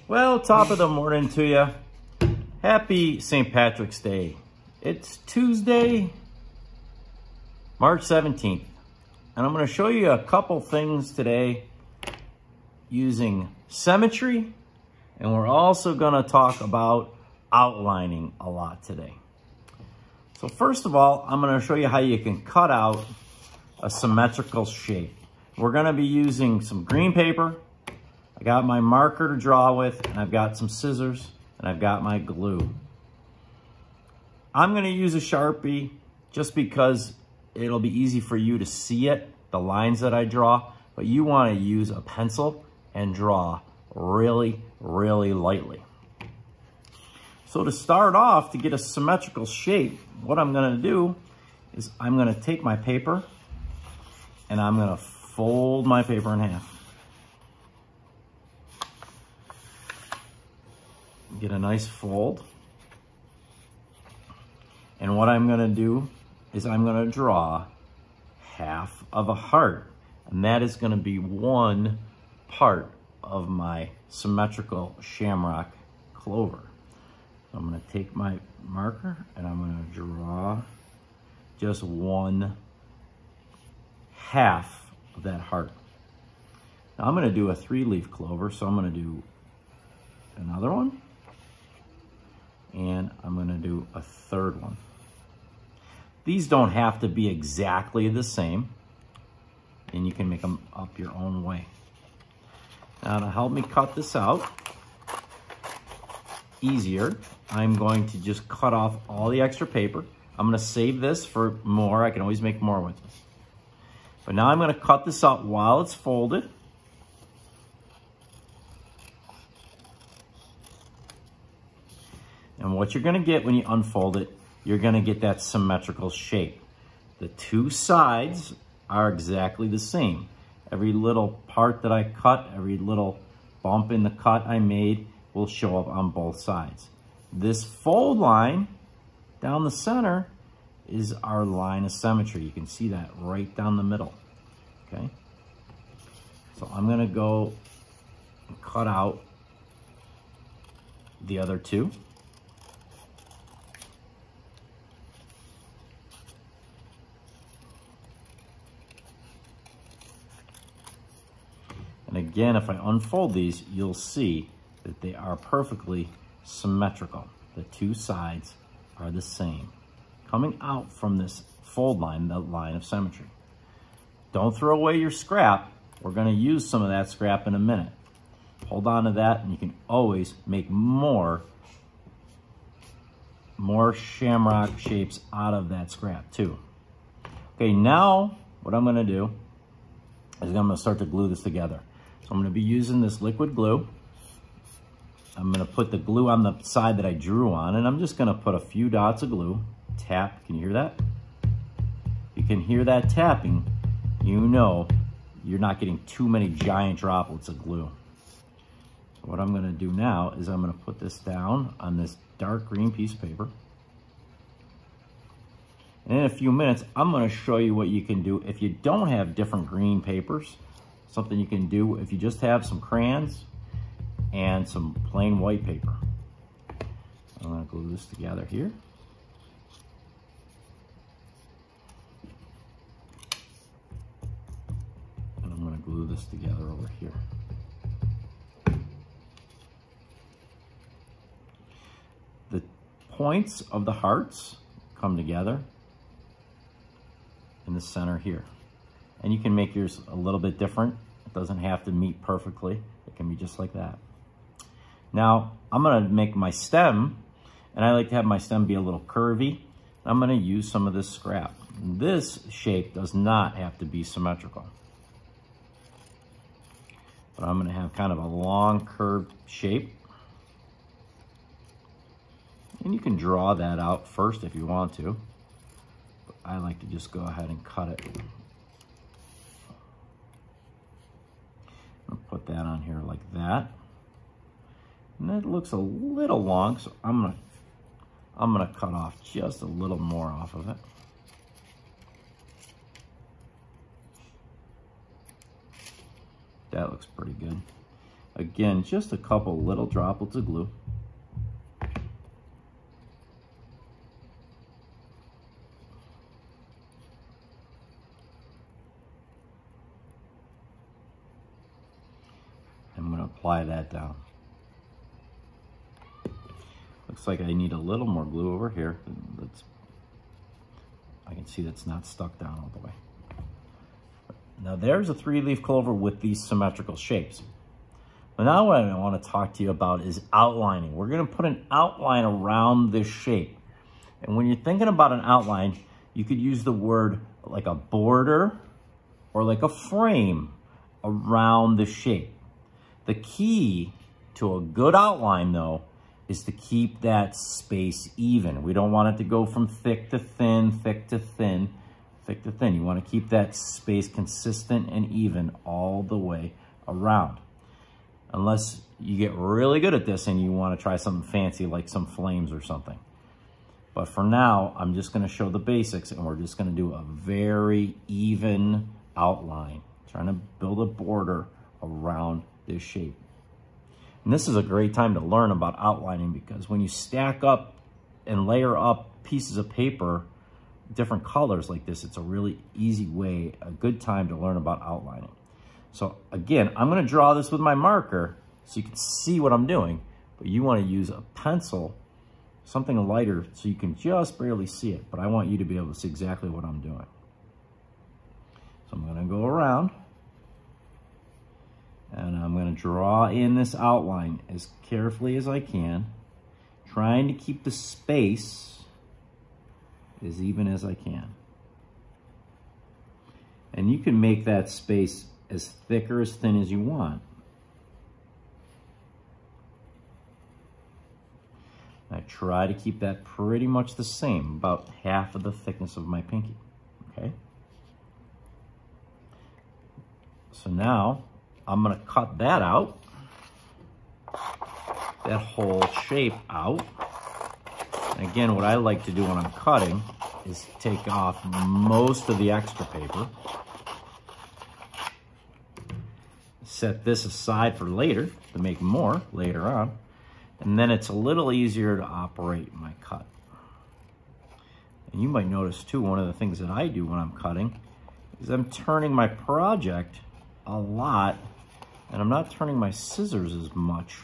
Well, top of the morning to you. Happy St. Patrick's Day. It's Tuesday, March 17th. And I'm going to show you a couple things today using symmetry. And we're also going to talk about outlining a lot today. So first of all, I'm going to show you how you can cut out a symmetrical shape. We're going to be using some green paper. I got my marker to draw with, and I've got some scissors, and I've got my glue. I'm going to use a Sharpie just because it'll be easy for you to see it, the lines that I draw, but you want to use a pencil and draw really, really lightly. So to start off, to get a symmetrical shape, what I'm going to do is I'm going to take my paper and I'm going to fold my paper in half. Get a nice fold. And what I'm going to do is I'm going to draw half of a heart. And that is going to be one part of my symmetrical shamrock clover. So I'm going to take my marker and I'm going to draw just one half of that heart. Now I'm going to do a 3-leaf clover, so I'm going to do another one. And I'm going to do a third one. These don't have to be exactly the same, and you can make them up your own way. Now to help me cut this out easier, I'm going to just cut off all the extra paper. I'm going to save this for more. I can always make more with this. But now I'm going to cut this out while it's folded. And what you're going to get when you unfold it, you're going to get that symmetrical shape. The two sides are exactly the same. Every little part that I cut, every little bump in the cut I made will show up on both sides. This fold line down the center is our line of symmetry. You can see that right down the middle. Okay? So I'm going to go and cut out the other two. And again, if I unfold these, you'll see that they are perfectly symmetrical. The two sides are the same. Coming out from this fold line, the line of symmetry. Don't throw away your scrap. We're going to use some of that scrap in a minute. Hold on to that, and you can always make more shamrock shapes out of that scrap too. Okay, now what I'm going to do is I'm going to start to glue this together. So I'm going to be using this liquid glue. I'm going to put the glue on the side that I drew on, and I'm just going to put a few dots of glue. Tap. Can you hear that? You can hear that tapping. You know you're not getting too many giant droplets of glue. So what I'm going to do now is I'm going to put this down on this dark green piece of paper. And in a few minutes, I'm going to show you what you can do if you don't have different green papers. Something you can do if you just have some crayons and some plain white paper. I'm going to glue this together here. And I'm going to glue this together over here. The points of the hearts come together in the center here. And you can make yours a little bit different. It doesn't have to meet perfectly. It can be just like that. Now, I'm going to make my stem, and I like to have my stem be a little curvy. I'm going to use some of this scrap. This shape does not have to be symmetrical. But I'm going to have kind of a long curved shape. And you can draw that out first if you want to. But I like to just go ahead and cut it. I'll put that on here like that. And that looks a little long, so I'm gonna cut off just a little more off of it. That looks pretty good. Again, just a couple little droplets of glue. I'm going to apply that down. Looks like I need a little more glue over here. I can see that's not stuck down all the way. Now there's a 3-leaf clover with these symmetrical shapes. But now what I want to talk to you about is outlining. We're going to put an outline around this shape. And when you're thinking about an outline, you could use the word like a border or like a frame around the shape. The key to a good outline, though, is to keep that space even. We don't want it to go from thick to thin, thick to thin, thick to thin. You want to keep that space consistent and even all the way around. Unless you get really good at this and you want to try something fancy like some flames or something. But for now, I'm just going to show the basics, and we're just going to do a very even outline. Trying to build a border around this shape. And this is a great time to learn about outlining, because when you stack up and layer up pieces of paper, different colors like this, it's a really easy way, a good time to learn about outlining. So again, I'm going to draw this with my marker so you can see what I'm doing, but you want to use a pencil, something lighter, so you can just barely see it, but I want you to be able to see exactly what I'm doing. So I'm going to go around, and I'm going to draw in this outline as carefully as I can, trying to keep the space as even as I can. And you can make that space as thick or as thin as you want. I try to keep that pretty much the same, about half of the thickness of my pinky, okay? So now I'm gonna cut that out, that whole shape out. And again, what I like to do when I'm cutting is take off most of the extra paper. Set this aside for later, to make more later on. And then it's a little easier to operate my cut. And you might notice too, one of the things that I do when I'm cutting is I'm turning my project a lot, and I'm not turning my scissors as much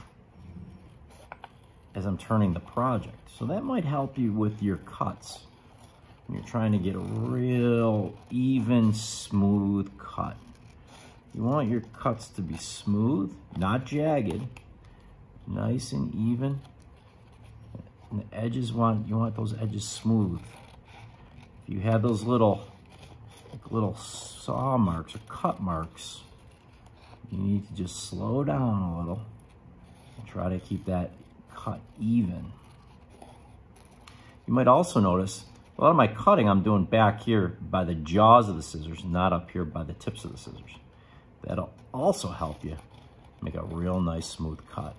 as I'm turning the project. So that might help you with your cuts when you're trying to get a real even, smooth cut. You want your cuts to be smooth, not jagged, nice and even. And the edges, you want those edges smooth. If you have those little saw marks or cut marks, you need to just slow down a little and try to keep that cut even. You might also notice a lot of my cutting I'm doing back here by the jaws of the scissors, not up here by the tips of the scissors. That'll also help you make a real nice smooth cut.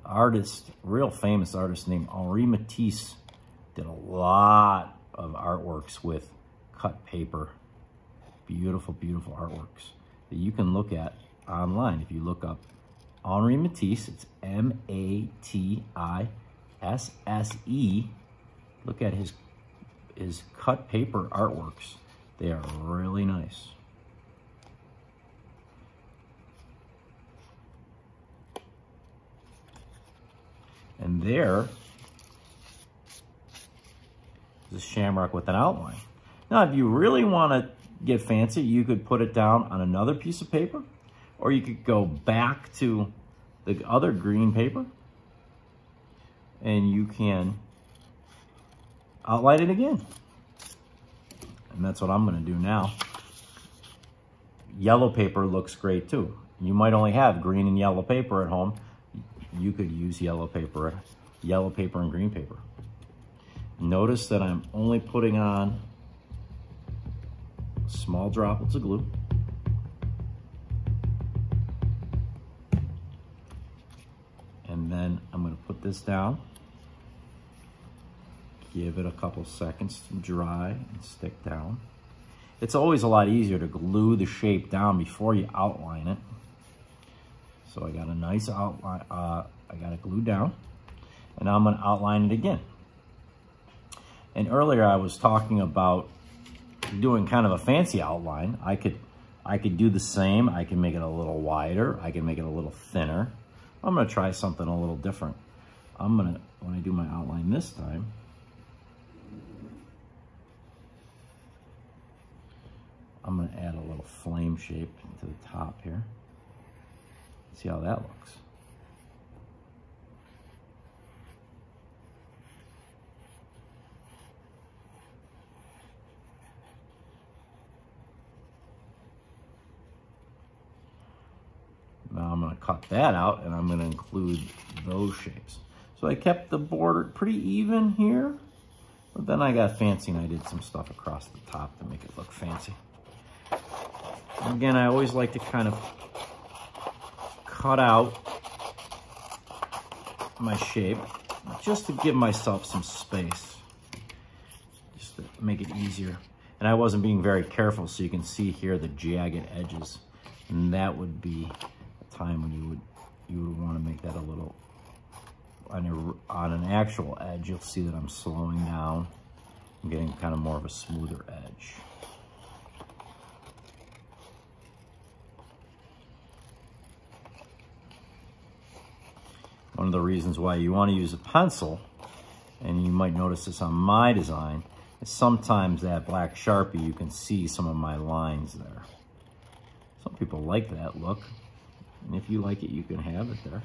Artist, real famous artist named Henri Matisse did a lot of artworks with cut paper. Beautiful, beautiful artworks that you can look at online. If you look up Henri Matisse, it's M-A-T-I-S-S-E. Look at his cut paper artworks. They are really nice. And there is a shamrock with an outline. Now, if you really want to get fancy, you could put it down on another piece of paper, or you could go back to the other green paper and you can outline it again. And that's what I'm going to do now. Yellow paper looks great too. You might only have green and yellow paper at home. You could use yellow paper and green paper. Notice that I'm only putting on small droplets of glue. And then I'm going to put this down. Give it a couple seconds to dry and stick down. It's always a lot easier to glue the shape down before you outline it. So I got a nice outline, I got it glued down, and now I'm gonna outline it again. And earlier I was talking about doing kind of a fancy outline. I could do the same. I can make it a little wider. I can make it a little thinner. I'm gonna try something a little different. When I do my outline this time, I'm gonna add a little flame shape to the top here. See how that looks. Now I'm gonna cut that out and I'm gonna include those shapes. So I kept the border pretty even here, but then I got fancy and I did some stuff across the top to make it look fancy. Again, I always like to kind of cut out my shape just to give myself some space, just to make it easier. And I wasn't being very careful, so you can see here the jagged edges, and that would be a time when you would want to make that a little, on an actual edge, you'll see that I'm slowing down. I'm getting kind of more of a smoother edge. One of the reasons why you want to use a pencil, and you might notice this on my design, is sometimes that black Sharpie, you can see some of my lines there. Some people like that look, and if you like it, you can have it there.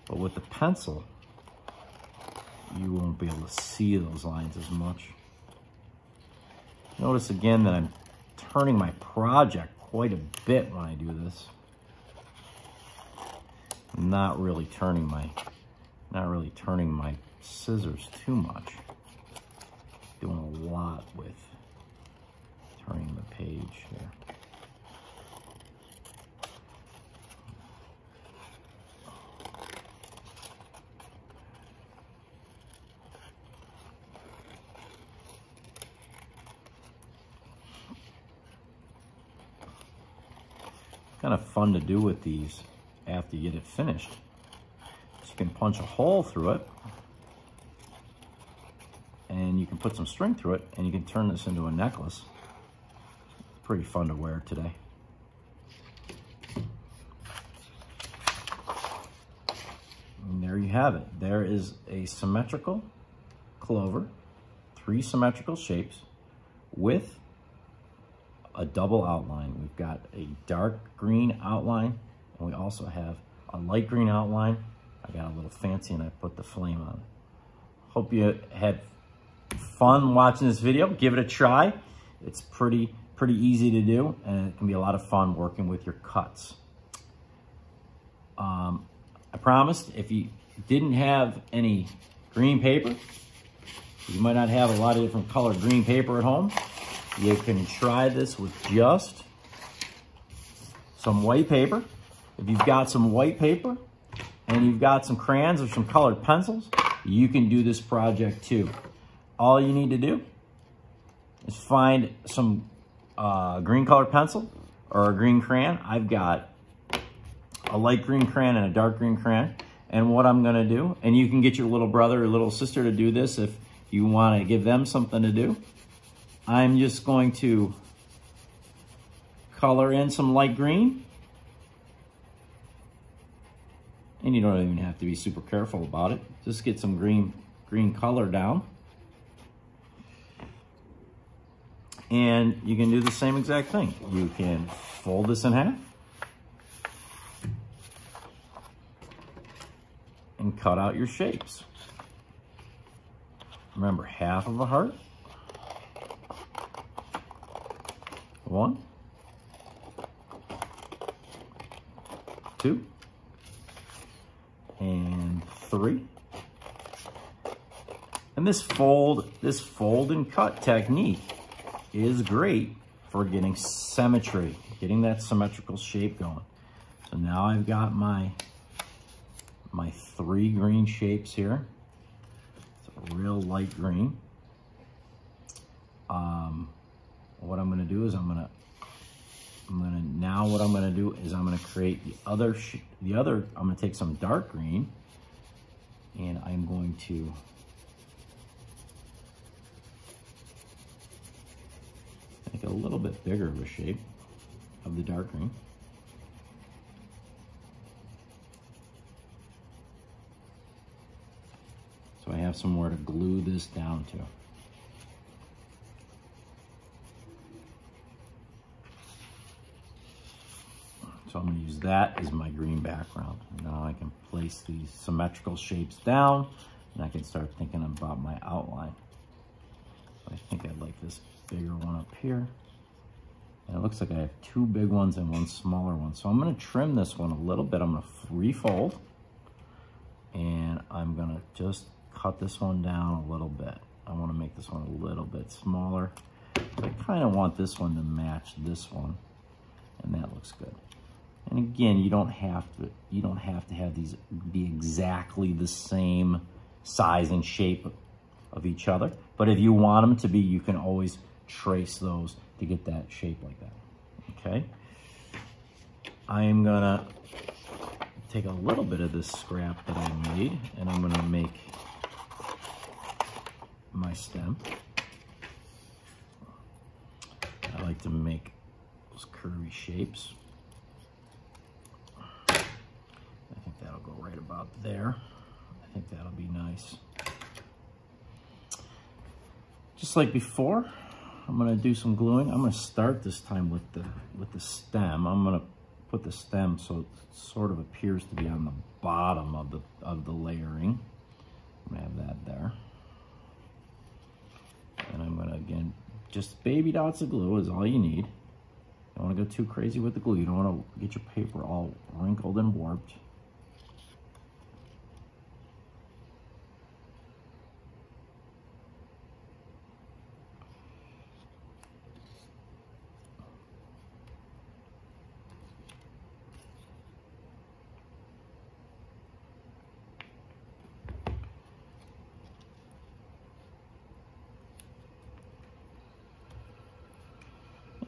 But with the pencil, you won't be able to see those lines as much. Notice again that I'm turning my project quite a bit when I do this. Not really turning my scissors too much. Doing a lot with turning the page here. Kind of fun to do with these after you get it finished. So you can punch a hole through it, and you can put some string through it, and you can turn this into a necklace. It's pretty fun to wear today. And there you have it. There is a symmetrical clover, 3 symmetrical shapes with a double outline. We've got a dark green outline, and we also have a light green outline. I got a little fancy and I put the flame on. Hope you had fun watching this video. Give it a try. It's pretty easy to do, and it can be a lot of fun working with your cuts. I promised if you didn't have any green paper, you might not have a lot of different colored green paper at home, you can try this with just some white paper. If you've got some white paper and you've got some crayons or some colored pencils, you can do this project too. All you need to do is find some green colored pencil or a green crayon. I've got a light green crayon and a dark green crayon. And what I'm gonna do, and you can get your little brother or little sister to do this if you wanna give them something to do. I'm just going to color in some light green. And you don't even have to be super careful about it. Just get some green color down. And you can do the same exact thing. You can fold this in half and cut out your shapes. Remember, half of a heart. 1, 2, and 3. And this fold and cut technique is great for getting symmetry, getting that symmetrical shape going. So now I've got my 3 green shapes here. It's a real light green. What I'm gonna do is I'm gonna Now what I'm gonna do is I'm gonna create I'm gonna take some dark green and I'm going to make a little bit bigger of a shape of the dark green. So I have somewhere to glue this down to. So I'm going to use that as my green background. Now I can place these symmetrical shapes down and I can start thinking about my outline. I think I'd like this bigger one up here. And it looks like I have two big ones and one smaller one. So I'm going to trim this one a little bit. I'm going to refold and I'm going to just cut this one down a little bit. I want to make this one a little bit smaller. I kind of want this one to match this one, and that looks good. And again, you don't have to have these be exactly the same size and shape of each other. But if you want them to be, you can always trace those to get that shape like that. Okay. I'm gonna take a little bit of this scrap that I made, and I'm gonna make my stem. I like to make those curvy shapes. I think that'll go right about there. I think that'll be nice. Just like before, I'm gonna do some gluing. I'm gonna start this time with the stem. I'm gonna put the stem so it sort of appears to be on the bottom of the layering. I'm gonna have that there. And I'm gonna, again, just baby dots of glue is all you need. You don't wanna go too crazy with the glue. You don't wanna get your paper all wrinkled and warped.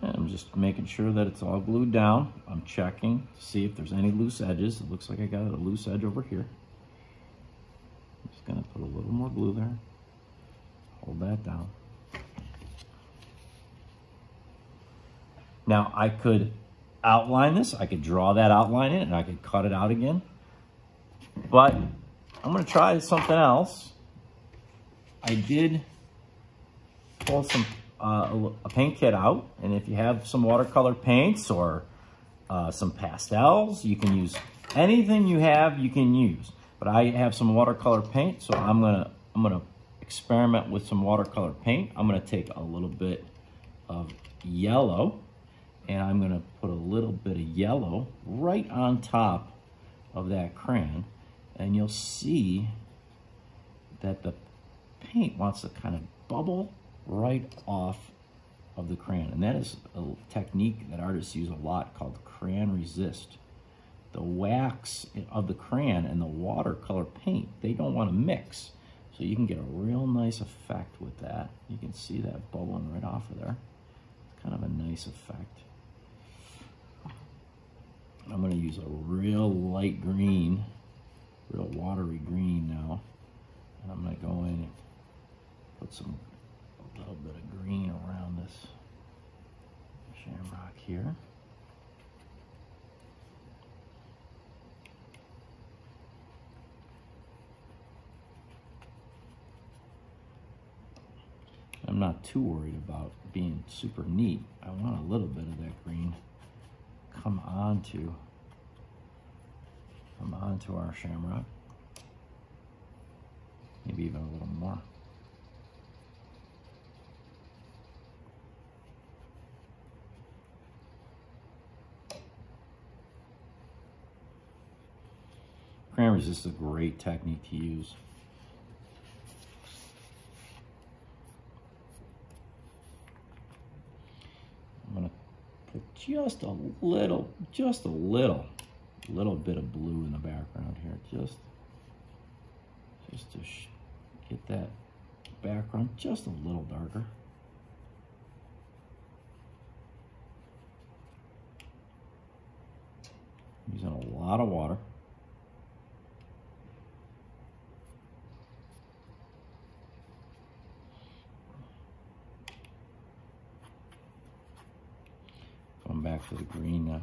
I'm just making sure that it's all glued down. I'm checking to see if there's any loose edges. It looks like I got a loose edge over here. I'm just gonna put a little more glue there. Hold that down. Now I could outline this. I could draw that outline in and I could cut it out again. But I'm gonna try something else. I did pull a paint kit out, and if you have some watercolor paints or some pastels, you can use anything you have. You can use, but I have some watercolor paint, so I'm gonna experiment with some watercolor paint. I'm gonna take a little bit of yellow, and I'm gonna put a little bit of yellow right on top of that crayon, and you'll see that the paint wants to kind of bubble right off of the crayon. And that is a technique that artists use a lot called crayon resist. The wax of the crayon and the watercolor paint, they don't want to mix. So you can get a real nice effect with that. You can see that bubbling right off of there. It's kind of a nice effect. I'm going to use a real light green, real watery green now. And I'm going to go in and put a little bit of green around this shamrock here. I'm not too worried about being super neat. I want a little bit of that green come onto our shamrock. Maybe even a little more. Crayon resist is a great technique to use. I'm gonna put just a little bit of blue in the background here, just to get that background just a little darker. Using a lot of water. Going back to the green now.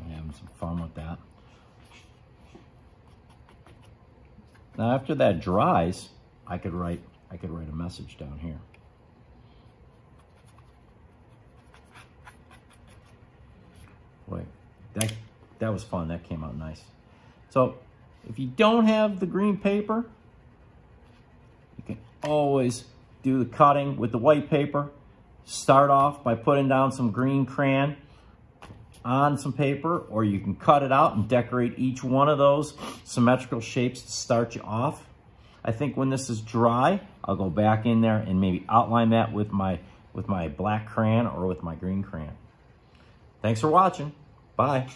Having some fun with that. Now after that dries, I could write a message down here. Boy, that was fun. That came out nice. So if you don't have the green paper, you can always do the cutting with the white paper. Start off by putting down some green crayon on some paper, or you can cut it out and decorate each one of those symmetrical shapes to start you off. I think when this is dry, I'll go back in there and maybe outline that with my black crayon or with my green crayon. Thanks for watching. Bye.